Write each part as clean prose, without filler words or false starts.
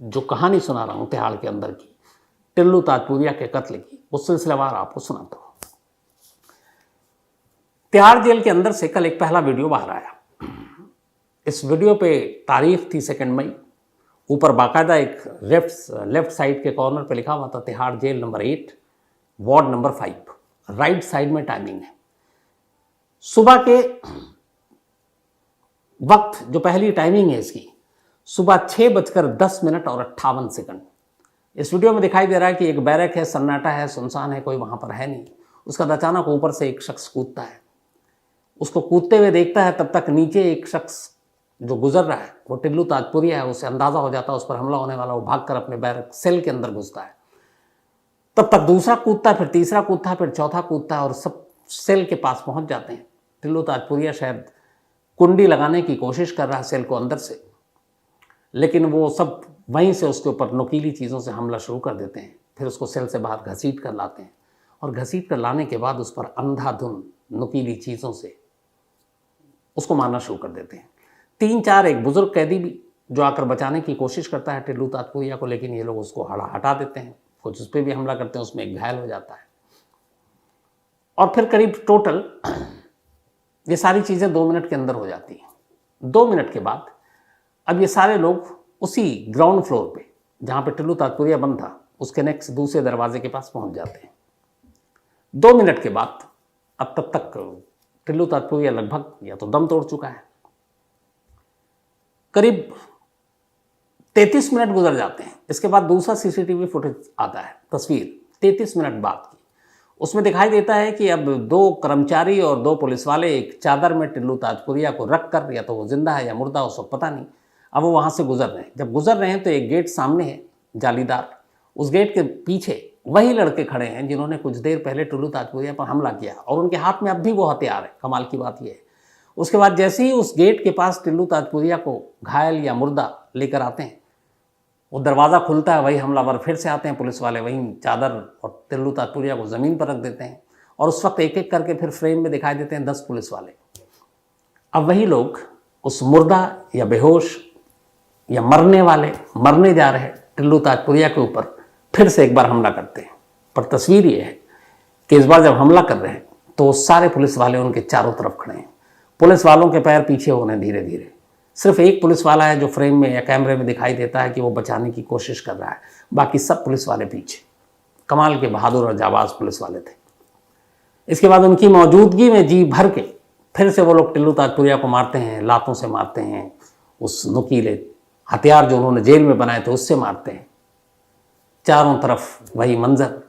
जो कहानी सुना रहा हूं तिहाड़ के अंदर की, टिल्लू ताजपुरिया के कत्ल की, वो सिलसिलेवार आपको सुनाता हूं। तिहाड़ जेल के अंदर से कल एक पहला वीडियो बाहर आया। इस वीडियो पे तारीख थी 2 मई। ऊपर बाकायदा एक लेफ्ट साइड के कॉर्नर पे लिखा हुआ था Tihar jail number 8 ward number 5। Right side में टाइमिंग है। सुबह के वक्त जो पहली टाइमिंग है इसकी, सुबह 6:10 और 58 इस वीडियो में दिखाई दे रहा है कि एक बैरक है, सन्नाटा है, सुनसान है, कोई वहां पर है नहीं। उसका अचानक ऊपर से एक शख्स कूदता है। उसको कूदते हुए देखता है, तब तक नीचे एक शख्स जो गुजर रहा है वो टिल्लू ताजपुरिया है। उसे अंदाजा हो जाता है उस पर हमला होने वाला। वो भागकर अपने बैरक सेल के अंदर घुसता है। तब तक दूसरा कूदता है, फिर तीसरा कूदता है, फिर चौथा कूदता है और सब सेल के पास पहुंच जाते हैं। टिल्लू ताजपुरिया शायद कुंडी लगाने की कोशिश कर रहा है सेल को अंदर से, लेकिन वो सब वहीं से उसके ऊपर नुकीली चीज़ों से हमला शुरू कर देते हैं। फिर उसको सेल से बाहर घसीट कर लाते हैं और घसीट कर लाने के बाद उस पर अंधाधुंध नुकीली चीज़ों से उसको मारना शुरू कर देते हैं। 3-4 एक बुजुर्ग कैदी भी जो आकर बचाने की कोशिश करता है टिल्लू ताजपुरिया को, लेकिन ये लोग उसको हटा देते हैं। कुछ उस पर भी हमला करते हैं, उसमें एक घायल हो जाता है। और फिर करीब टोटल ये सारी चीज़ें 2 मिनट के अंदर हो जाती हैं। 2 मिनट के बाद अब ये सारे लोग उसी ग्राउंड फ्लोर पे जहाँ पे टिल्लू ताजपुरिया बंद था, उसके नेक्स्ट दूसरे दरवाजे के पास पहुँच जाते हैं। 2 मिनट के बाद अब तब तक टिल्लू ताजपुरिया लगभग या तो दम तोड़ चुका है। करीब 33 मिनट गुजर जाते हैं। इसके बाद दूसरा सीसीटीवी फुटेज आता है, तस्वीर 33 मिनट बाद की। उसमें दिखाई देता है कि अब 2 कर्मचारी और 2 पुलिस वाले एक चादर में टिल्लू ताजपुरिया को रख कर, या तो वो जिंदा है या मुर्दा उस वक्त पता नहीं, अब वो वहाँ से गुजर रहे हैं। जब गुजर रहे हैं तो एक गेट सामने है जालीदार। उस गेट के पीछे वही लड़के खड़े हैं जिन्होंने कुछ देर पहले टिल्लू ताजपुरिया पर हमला किया, और उनके हाथ में अब भी वो हथियार है। कमाल की बात यह है, उसके बाद जैसे ही उस गेट के पास टिल्लू ताजपुरिया को घायल या मुर्दा लेकर आते हैं, वो दरवाज़ा खुलता है, वही हमलावर फिर से आते हैं पुलिस वाले, वहीं चादर और टिल्लू ताजपुरिया को ज़मीन पर रख देते हैं। और उस वक्त एक एक करके फिर फ्रेम में दिखाई देते हैं 10 पुलिस वाले। अब वही लोग उस मुर्दा या बेहोश या मरने जा रहे टिल्लू ताजपुरिया के ऊपर फिर से एक बार हमला करते हैं। पर तस्वीर ये है कि इस बार जब हमला कर रहे हैं तो सारे पुलिस वाले उनके चारों तरफ खड़े हैं। पुलिस वालों के पैर पीछे होने धीरे धीरे। सिर्फ एक पुलिस वाला है जो फ्रेम में या कैमरे में दिखाई देता है कि वो बचाने की कोशिश कर रहा है, बाकी सब पुलिस वाले पीछे। कमाल के बहादुर और जाबाज पुलिस वाले थे। इसके बाद उनकी मौजूदगी में जी भर के फिर से वो लोग टिल्लू ताजपुरिया को मारते हैं, लातों से मारते हैं, उस नुकीले हथियार जो उन्होंने जेल में बनाए थे उससे मारते हैं। चारों तरफ वही मंजर।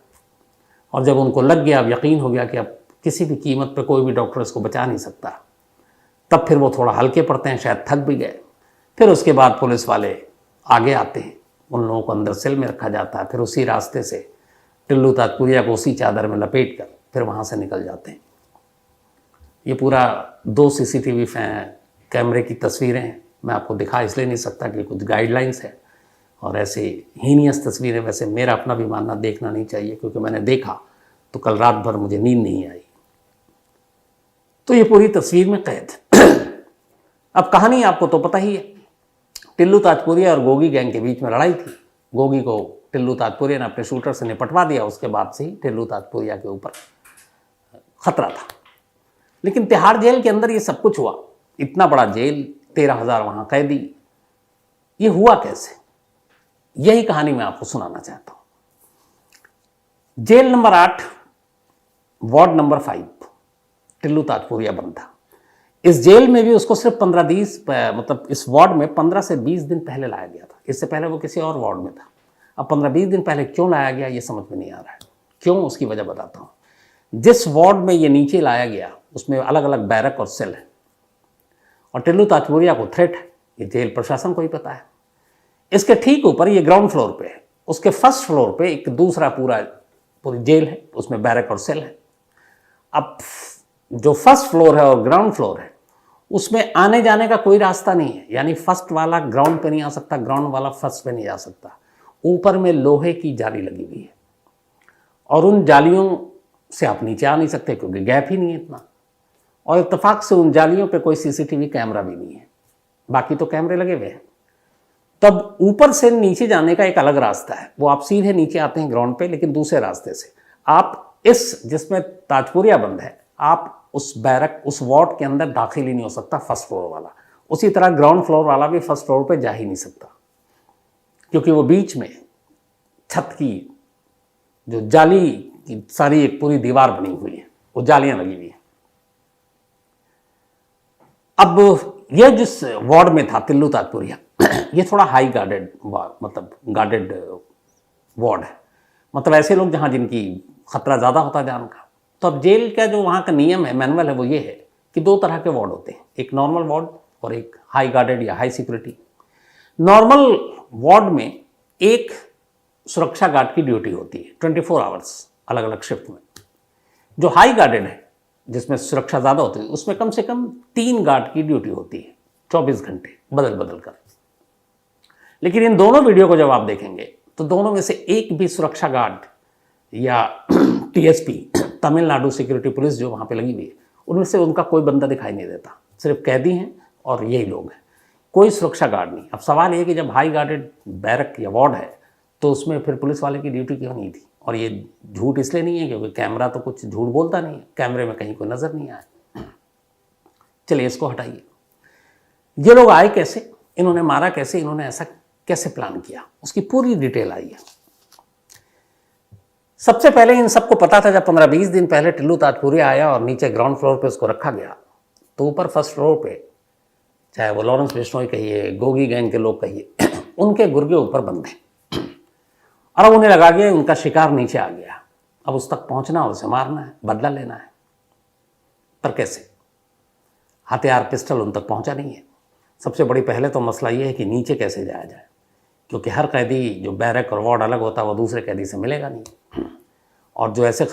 और जब उनको लग गया, अब यकीन हो गया कि अब किसी भी कीमत पर कोई भी डॉक्टर इसको बचा नहीं सकता, तब फिर वो थोड़ा हल्के पड़ते हैं, शायद थक भी गए। फिर उसके बाद पुलिस वाले आगे आते हैं, उन लोगों को अंदर सेल में रखा जाता है। फिर उसी रास्ते से टिल्लू ताजपुरिया को उसी चादर में लपेट कर फिर वहाँ से निकल जाते हैं। ये पूरा 2 सीसीटीवी कैमरे की तस्वीरें हैं। मैं आपको दिखा इसलिए नहीं सकता कि कुछ गाइडलाइंस है, और ऐसे हीनियस तस्वीरें वैसे मेरा अपना भी मानना देखना नहीं चाहिए, क्योंकि मैंने देखा तो कल रात भर मुझे नींद नहीं आई। तो ये पूरी तस्वीर में कैद। अब कहानी आपको तो पता ही है, टिल्लू ताजपुरिया और गोगी गैंग के बीच में लड़ाई थी। गोगी को टिल्लू ताजपुरिया ने अपने शूटर से निपटवा दिया। उसके बाद से ही टिल्लू ताजपुरिया के ऊपर खतरा था। लेकिन तिहाड़ जेल के अंदर ये सब कुछ हुआ। इतना बड़ा जेल, 13,000 वहाँ कैदी, ये हुआ कैसे? यही कहानी मैं आपको सुनाना चाहता हूँ। Jail number 8 ward number 5 Tillu Tajpuriya बंद था। इस जेल में भी उसको सिर्फ 15-20 मतलब इस वार्ड में 15 से 20 दिन पहले लाया गया था। इससे पहले वो किसी और वार्ड में था। अब 15-20 दिन पहले क्यों लाया गया ये समझ में नहीं आ रहा है। क्यों, उसकी वजह बताता हूँ। जिस वार्ड में ये नीचे लाया गया उसमें अलग अलग बैरक और सेल है, और टिल्लू ताजपुरिया को थ्रेट है, ये जेल प्रशासन को ही पता है। इसके ठीक ऊपर ये ग्राउंड फ्लोर पे है, उसके फर्स्ट फ्लोर पे एक दूसरा पूरी जेल है, उसमें बैरक और सेल है। अब जो फर्स्ट फ्लोर है और ग्राउंड फ्लोर है उसमें आने जाने का कोई रास्ता नहीं है, यानी फर्स्ट वाला ग्राउंड पे नहीं आ सकता, ग्राउंड वाला फर्स्ट पे नहीं जा सकता। ऊपर में लोहे की जाली लगी हुई है, और उन जालियों से आप नीचे आ नहीं सकते क्योंकि गैप ही नहीं है इतना। और इत्तेफाक से उन जालियों पे कोई सीसीटीवी कैमरा भी नहीं है, बाकी तो कैमरे लगे हुए हैं। तब ऊपर से नीचे जाने का एक अलग रास्ता है, वो आप सीधे नीचे आते हैं ग्राउंड पे, लेकिन दूसरे रास्ते से आप इस जिसमें ताजपुरिया बंद है, आप उस बैरक उस वार्ड के अंदर दाखिल ही नहीं हो सकता फर्स्ट फ्लोर वाला। उसी तरह ग्राउंड फ्लोर वाला भी फर्स्ट फ्लोर पे जा ही नहीं सकता, क्योंकि वो बीच में छत की जो जाली की सारी एक पूरी दीवार बनी हुई है, वो जालियां लगी हुई हैं। अब यह जिस वार्ड में था तिल्लू ताजपुरिया, ये थोड़ा हाई गार्डेड मतलब गार्डेड वार्ड है, मतलब ऐसे लोग जहां जिनकी खतरा ज़्यादा होता है जान का। तो अब जेल का जो वहाँ का नियम है, मैनुअल है, वो ये है कि दो तरह के वार्ड होते हैं, एक नॉर्मल वार्ड और एक हाई गार्डेड या हाई सिक्योरिटी। नॉर्मल वार्ड में एक सुरक्षा गार्ड की ड्यूटी होती है 24 आवर्स अलग अलग शिफ्ट में। जो हाई गार्डेड है जिसमें सुरक्षा ज़्यादा होती है, उसमें कम से कम 3 गार्ड की ड्यूटी होती है 24 घंटे बदल बदल कर। लेकिन इन दोनों वीडियो को जब आप देखेंगे तो दोनों में से एक भी सुरक्षा गार्ड या टीएसपी तमिलनाडु सिक्योरिटी पुलिस जो वहाँ पे लगी हुई है, उनमें से उनका कोई बंदा दिखाई नहीं देता, सिर्फ कैदी हैं और यही लोग हैं, कोई सुरक्षा गार्ड नहीं। अब सवाल ये है कि जब हाई गार्डेड बैरक या वार्ड है तो उसमें फिर पुलिस वाले की ड्यूटी क्यों नहीं थी? और ये झूठ इसलिए नहीं है क्योंकि कैमरा तो कुछ झूठ बोलता नहीं है, कैमरे में कहीं कोई नज़र नहीं आया। चलिए इसको हटाइए। ये लोग आए कैसे, इन्होंने मारा कैसे, इन्होंने ऐसा कैसे प्लान किया, उसकी पूरी डिटेल आई है। सबसे पहले इन सबको पता था, जब 15-20 दिन पहले टिल्लू ताजपुरिया आया और नीचे ग्राउंड फ्लोर पे उसको रखा गया, तो ऊपर फर्स्ट फ्लोर पे चाहे वो लॉरेंस बिश्नोई कहिए, गोगी गैंग के लोग कहिए, उनके गुर्गे ऊपर बंद हैं। और अब उन्हें लगा गया उनका शिकार नीचे आ गया, अब उस तक पहुंचना और उसे मारना है, बदला लेना है। पर कैसे? हथियार पिस्टल उन तक पहुंचा नहीं है। सबसे बड़ी पहले तो मसला ये है कि नीचे कैसे जाया जाए, क्योंकि हर कैदी जो बैरक और वार्ड अलग होता है वो दूसरे कैदी से मिलेगा नहीं, और जो ऐसे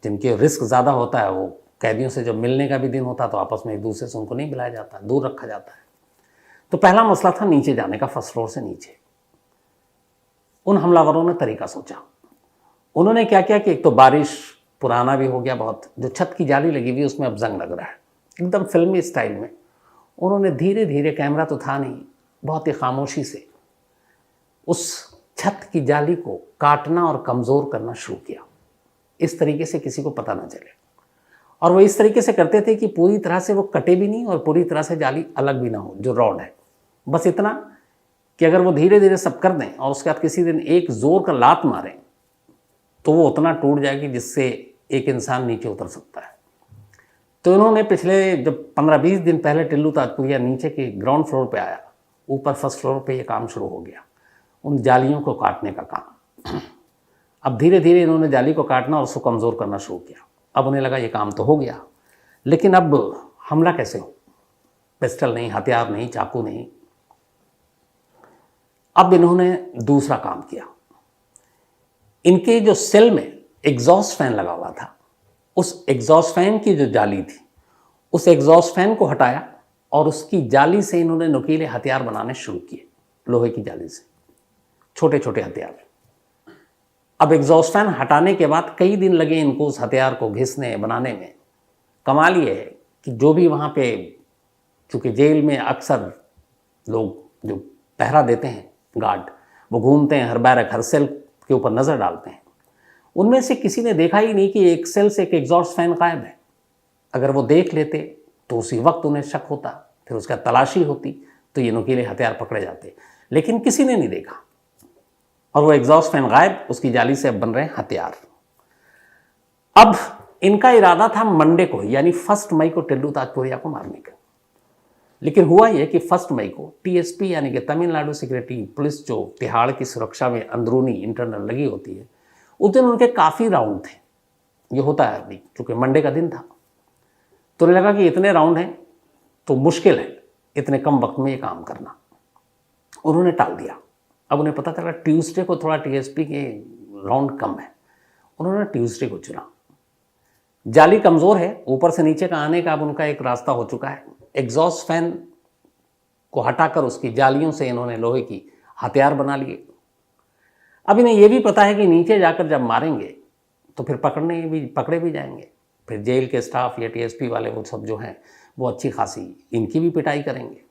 जिनके रिस्क ज़्यादा होता है वो कैदियों से जब मिलने का भी दिन होता है तो आपस में एक दूसरे से उनको नहीं मिलाया जाता, दूर रखा जाता है। तो पहला मसला था नीचे जाने का, फर्स्ट फ्लोर से नीचे। उन हमलावरों ने तरीका सोचा। उन्होंने क्या किया कि एक तो बारिश पुराना भी हो गया बहुत, जो छत की जाली लगी हुई उसमें अब जंग लग रहा है, एकदम फिल्मी स्टाइल में। उन्होंने धीरे धीरे, कैमरा तो था नहीं, बहुत ही खामोशी से उस छत की जाली को काटना और कमज़ोर करना शुरू किया, इस तरीके से किसी को पता ना चले। और वो इस तरीके से करते थे कि पूरी तरह से वो कटे भी नहीं और पूरी तरह से जाली अलग भी ना हो, जो रॉड है। बस इतना कि अगर वो धीरे धीरे सब कर दें और उसके बाद किसी दिन एक जोर का लात मारें तो वो उतना टूट जाएगी जिससे एक इंसान नीचे उतर सकता है। तो इन्होंने पिछले जब 15-20 दिन पहले टिल्लू ताजपुरिया नीचे के ग्राउंड फ्लोर पे आया, ऊपर फर्स्ट फ्लोर पे ये काम शुरू हो गया, उन जालियों को काटने का काम। अब धीरे धीरे इन्होंने जाली को काटना और उसको कमज़ोर करना शुरू किया। अब उन्हें लगा ये काम तो हो गया, लेकिन अब हमला कैसे हो? पिस्टल नहीं, हथियार नहीं, चाकू नहीं। अब इन्होंने दूसरा काम किया। इनके जो सेल में एग्जॉस्ट फैन लगा हुआ था, उस एग्जॉस्ट फैन की जो जाली थी, उस एग्जॉस्ट फैन को हटाया और उसकी जाली से इन्होंने नुकीले हथियार बनाने शुरू किए, लोहे की जाली से छोटे छोटे हथियार। अब एग्जॉस्ट फैन हटाने के बाद कई दिन लगे इनको उस हथियार को घिसने बनाने में। कमाल ये है कि जो भी वहाँ पे, चूँकि जेल में अक्सर लोग जो पहरा देते हैं गार्ड, वो घूमते हैं, हर बैरक हर सेल के ऊपर नज़र डालते हैं, उनमें से किसी ने देखा ही नहीं कि एक सेल से एक एग्जॉस्ट फैन गायब है। अगर वो देख लेते तो उसी वक्त उन्हें शक होता, फिर उसका तलाशी होती तो ये नुकीले हथियार पकड़े जाते, लेकिन किसी ने नहीं देखा और वो एग्जॉस्ट फैन गायब, उसकी जाली से अब बन रहे हैं हथियार। अब इनका इरादा था मंडे को, यानी 1 मई को टिल्लू ताजपुरिया को मारने का। लेकिन हुआ यह कि 1 मई को टीएसपी यानी कि तमिलनाडु सिक्योरिटी पुलिस जो तिहाड़ की सुरक्षा में अंदरूनी इंटरनल लगी होती है, उस दिन उनके काफ़ी राउंड थे। ये होता है अभी, क्योंकि मंडे का दिन था, तो उन्हें लगा कि इतने राउंड हैं तो मुश्किल है इतने कम वक्त में ये काम करना। उन्होंने टाल दिया। अब उन्हें पता चला ट्यूसडे को थोड़ा टीएसपी के राउंड कम है, उन्होंने ट्यूसडे को चुना। जाली कमज़ोर है, ऊपर से नीचे का आने का अब उनका एक रास्ता हो चुका है। एग्जॉस्ट फैन को हटाकर उसकी जालियों से इन्होंने लोहे की हथियार बना लिए। अब इन्हें यह भी पता है कि नीचे जाकर जब मारेंगे तो फिर पकड़े भी जाएंगे, फिर जेल के स्टाफ या टीएसपी वाले वो सब जो हैं वो अच्छी खासी इनकी भी पिटाई करेंगे।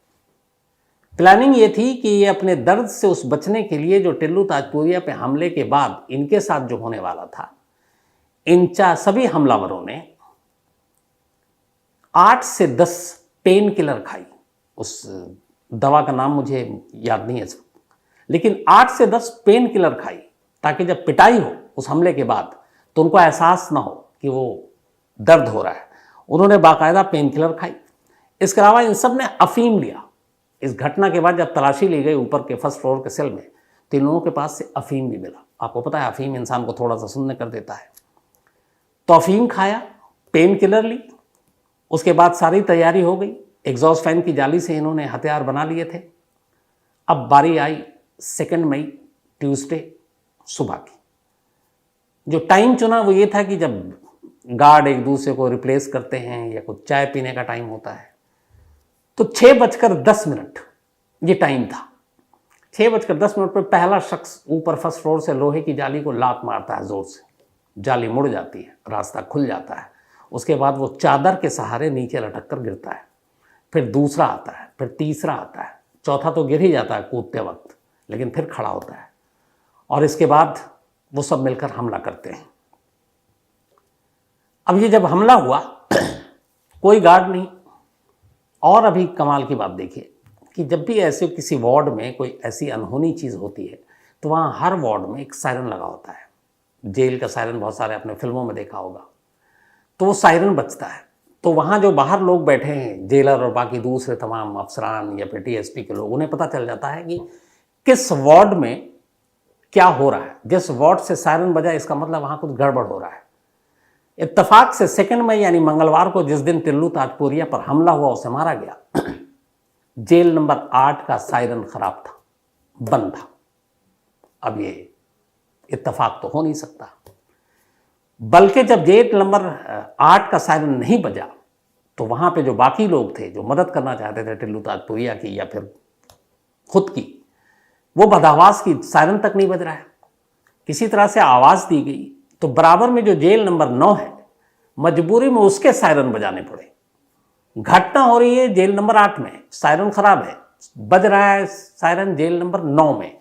प्लानिंग ये थी कि ये अपने दर्द से उस बचने के लिए जो टिल्लू ताजपुरिया पे हमले के बाद इनके साथ जो होने वाला था, इन सभी हमलावरों ने 8 से 10 पेन किलर खाई। उस दवा का नाम मुझे याद नहीं है, लेकिन 8 से 10 पेन किलर खाई ताकि जब पिटाई हो उस हमले के बाद तो उनको एहसास ना हो कि वो दर्द हो रहा है। उन्होंने बाकायदा पेन किलर खाई। इसके अलावा इन सब ने अफीम लिया। इस घटना के बाद जब तलाशी ली गई ऊपर के फर्स्ट फ्लोर के सेल में तो इन लोगों के पास से अफीम भी मिला। आपको पता है अफीम इंसान को थोड़ा सा सुन्न कर देता है। तो अफीम खाया, पेन किलर ली, उसके बाद सारी तैयारी हो गई। एग्जॉस्ट फैन की जाली से इन्होंने हथियार बना लिए थे। अब बारी आई 2 मई ट्यूसडे सुबह की। जो टाइम चुना वो ये था कि जब गार्ड एक दूसरे को रिप्लेस करते हैं या कुछ चाय पीने का टाइम होता है, तो 6:10 ये टाइम था। 6:10 पर पहला शख्स ऊपर फर्स्ट फ्लोर से लोहे की जाली को लात मारता है जोर से। जाली मुड़ जाती है, रास्ता खुल जाता है। उसके बाद वो चादर के सहारे नीचे लटक कर गिरता है। फिर दूसरा आता है, फिर तीसरा आता है, चौथा तो गिर ही जाता है कूदते वक्त, लेकिन फिर खड़ा होता है। और इसके बाद वो सब मिलकर हमला करते हैं। अब ये जब हमला हुआ कोई गार्ड नहीं। और अभी कमाल की बात देखिए कि जब भी ऐसे किसी वार्ड में कोई ऐसी अनहोनी चीज़ होती है तो वहाँ हर वार्ड में एक सायरन लगा होता है। जेल का सायरन बहुत सारे आपने फिल्मों में देखा होगा। तो वो सायरन बजता है तो वहाँ जो बाहर लोग बैठे हैं, जेलर और बाकी दूसरे तमाम अफसरान या फिर टीएसपी के लोग, उन्हें पता चल जाता है कि किस वार्ड में क्या हो रहा है। जिस वार्ड से सायरन बजा इसका मतलब वहाँ कुछ गड़बड़ हो रहा है। इत्तेफाक से 2 मई यानी मंगलवार को जिस दिन टिल्लू ताजपुरिया पर हमला हुआ, उसे मारा गया, जेल नंबर 8 का सायरन खराब था, बंद था। अब ये इत्तेफाक तो हो नहीं सकता। बल्कि जब जेल नंबर 8 का सायरन नहीं बजा तो वहाँ पे जो बाकी लोग थे जो मदद करना चाहते थे टिल्लू ताजपुरिया की या फिर खुद की, वो बदहवास की सायरन तक नहीं बज रहा है। किसी तरह से आवाज़ दी गई तो बराबर में जो जेल नंबर 9 है, मजबूरी में उसके सायरन बजाने पड़े। घटना हो रही है जेल नंबर 8 में, सायरन खराब है, बज रहा है सायरन जेल नंबर 9 में।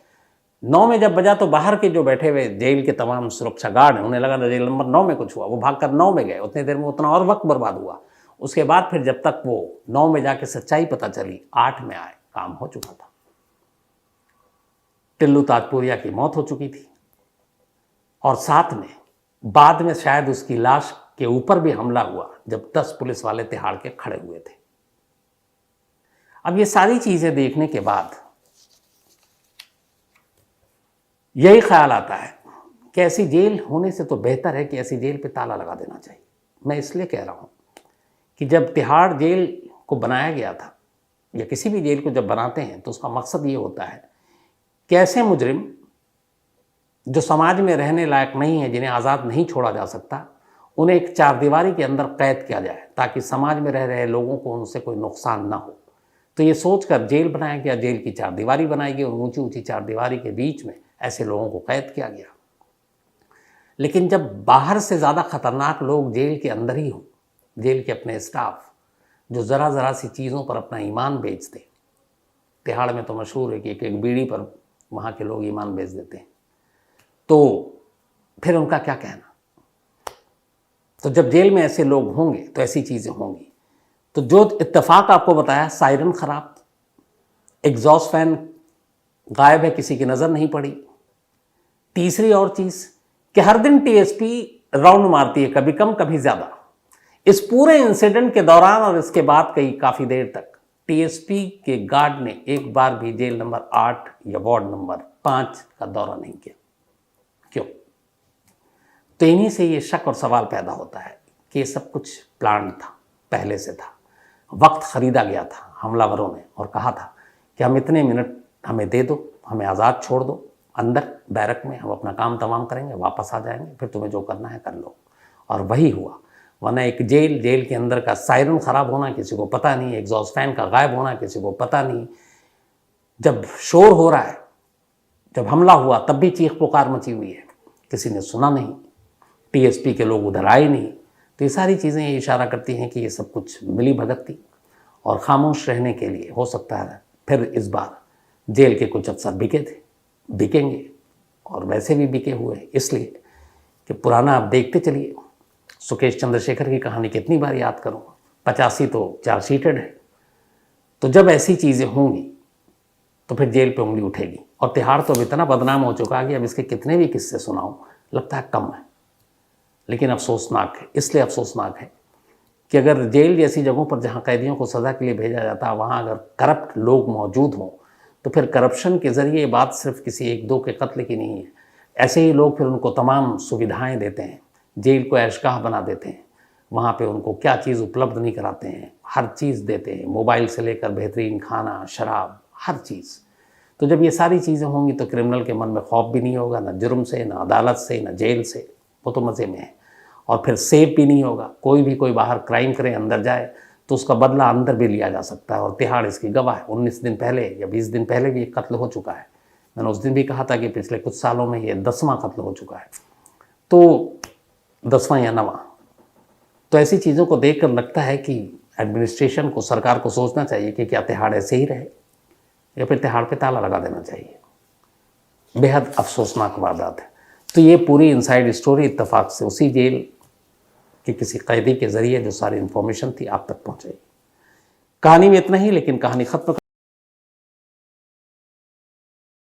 9 में जब बजा तो बाहर के जो बैठे हुए जेल के तमाम सुरक्षा गार्ड हैं, उन्हें लगा था जेल नंबर 9 में कुछ हुआ। वो भागकर 9 में गए। उतनी देर में उतना और वक्त बर्बाद हुआ। उसके बाद फिर जब तक वो 9 में जाके सच्चाई पता चली, 8 में आए, काम हो चुका था। टिल्लू ताजपुरिया की मौत हो चुकी थी और साथ में बाद में शायद उसकी लाश के ऊपर भी हमला हुआ जब 10 पुलिस वाले तिहाड़ के खड़े हुए थे। अब ये सारी चीजें देखने के बाद यही ख्याल आता है कि ऐसी जेल होने से तो बेहतर है कि ऐसी जेल पे ताला लगा देना चाहिए। मैं इसलिए कह रहा हूं कि जब तिहाड़ जेल को बनाया गया था या किसी भी जेल को जब बनाते हैं तो उसका मकसद ये होता है कि ऐसे मुजरिम जो समाज में रहने लायक नहीं है, जिन्हें आज़ाद नहीं छोड़ा जा सकता, उन्हें एक चारदीवारी के अंदर कैद किया जाए ताकि समाज में रह रहे लोगों को उनसे कोई नुकसान ना हो। तो ये सोचकर जेल बनाया गया, जेल की चारदीवारी बनाई गई और ऊंची ऊंची चारदीवारी के बीच में ऐसे लोगों को कैद किया गया। लेकिन जब बाहर से ज़्यादा खतरनाक लोग जेल के अंदर ही हों, जेल के अपने स्टाफ जो ज़रा ज़रा सी चीज़ों पर अपना ईमान बेचते, तिहाड़ में तो मशहूर है कि एक एक बीड़ी पर वहाँ के लोग ईमान बेच देते हैं, तो फिर उनका क्या कहना। तो जब जेल में ऐसे लोग होंगे तो ऐसी चीज़ें होंगी। तो जो इत्तेफाक आपको बताया, सायरन खराब, एग्जॉस्ट फैन गायब है, किसी की नज़र नहीं पड़ी। तीसरी और चीज़ कि हर दिन टीएसपी राउंड मारती है, कभी कम कभी ज़्यादा। इस पूरे इंसिडेंट के दौरान और इसके बाद काफ़ी देर तक टीएसपी के गार्ड ने एक बार भी जेल नंबर 8 या वार्ड नंबर 5 का दौरा नहीं किया। क्यों? तो इन्हीं से ये शक और सवाल पैदा होता है कि ये सब कुछ प्लान था, पहले से था, वक्त खरीदा गया था हमलावरों ने और कहा था कि हम इतने मिनट हमें दे दो, हमें आज़ाद छोड़ दो, अंदर बैरक में हम अपना काम तमाम करेंगे, वापस आ जाएंगे, फिर तुम्हें जो करना है कर लो। और वही हुआ। वरना एक जेल के अंदर का सायरन ख़राब होना किसी को पता नहीं, एग्जॉस्ट फैन का गायब होना किसी को पता नहीं। जब शोर हो रहा है, जब हमला हुआ तब भी चीख पुकार मची हुई है, किसी ने सुना नहीं, टीएसपी के लोग उधर आए नहीं। तो ये सारी चीज़ें इशारा करती हैं कि ये सब कुछ मिली भगत थी और खामोश रहने के लिए हो सकता है फिर इस बार जेल के कुछ अफसर बिके थे, बिकेंगे और वैसे भी बिके हुए, इसलिए कि पुराना आप देखते चलिए। सुकेश चंद्रशेखर की कहानी कितनी बार याद करूँ, 85 तो चार्जशीटेड है। तो जब ऐसी चीज़ें होंगी तो फिर जेल पे उंगली उठेगी। और तिहाड़ तो अब इतना बदनाम हो चुका है कि अब इसके कितने भी किस्से सुनाऊं लगता है कम है। लेकिन अफसोसनाक है, इसलिए अफसोसनाक है कि अगर जेल जैसी जगहों पर जहां कैदियों को सज़ा के लिए भेजा जाता है, वहां अगर करप्ट लोग मौजूद हों तो फिर करप्शन के ज़रिए ये बात सिर्फ किसी एक दो के कत्ल की नहीं है। ऐसे ही लोग फिर उनको तमाम सुविधाएं देते हैं, जेल को ऐशगाह बना देते हैं, वहाँ पे उनको क्या चीज़ उपलब्ध नहीं कराते हैं, हर चीज़ देते हैं, मोबाइल से लेकर बेहतरीन खाना, शराब, हर चीज़। तो जब ये सारी चीज़ें होंगी तो क्रिमिनल के मन में खौफ भी नहीं होगा, ना जुर्म से, ना अदालत से, ना जेल से, वो तो मज़े में है। और फिर सेफ भी नहीं होगा, कोई बाहर क्राइम करे अंदर जाए तो उसका बदला अंदर भी लिया जा सकता है। और तिहाड़ इसकी गवाह है। 19 दिन पहले या 20 दिन पहले भी एक कत्ल हो चुका है। मैंने उस दिन भी कहा था कि पिछले कुछ सालों में ये 10वां कत्ल हो चुका है, तो 10वां या 9वां। तो ऐसी चीज़ों को देखकर लगता है कि एडमिनिस्ट्रेशन को, सरकार को सोचना चाहिए कि क्या तिहाड़ ऐसे ही रहे या फिर तिहाड़ पे ताला लगा देना चाहिए। बेहद अफसोसनाक वारदात है। तो ये पूरी इनसाइड स्टोरी इत्तेफाक से उसी जेल के किसी कैदी के ज़रिए जो सारी इन्फॉर्मेशन थी आप तक पहुँचाई। कहानी में इतना ही, लेकिन कहानी ख़त्म